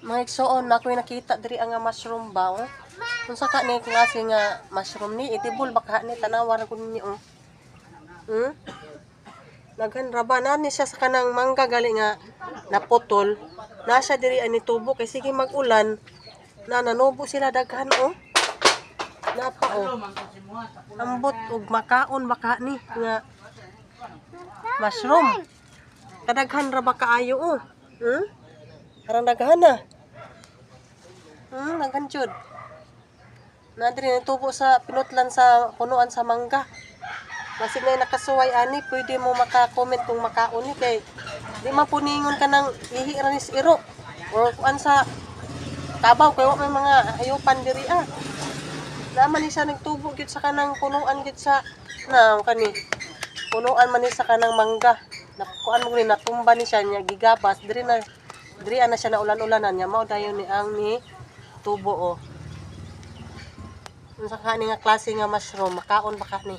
Mga igsoon na ako'y nakita diri ang mushroom ba oh. Kung sa ka ni klase nga mushroom ni edible baka ni tanawa ra kun ni oh. Daghan rabanan ni siya sa kanang mangga gali nga naputol. Nasa diri ani tubo kay sige mag-ulan na nanubo sila daghan oh. Napa oh. Ambot og makaon baka ni nga mushroom. Kadaghan ra ba kaayo oh. Karang daghan na. Daghan jud. Na diri tubo sa pinutlan sa punuan sa mangga. Basig na nakasuway ani, pwede mo maka-comment kung makaon ni kay di man puningon ka nang ihi ra ni iro. Or kuan sa tabaw kay wa may mga hayupan diri ah. Naman ni siya nagtubo gyud sa kanang punuan gyud sa kani. Punuan man ni sa kanang mangga. Nakuan mo ni natumba ni siya nya gigabas diri ana siya na ulan-ulanan nya mao dayon ni ang ni tubo oh. Unsa ka ni nga klase nga mushroom makaon baka ni.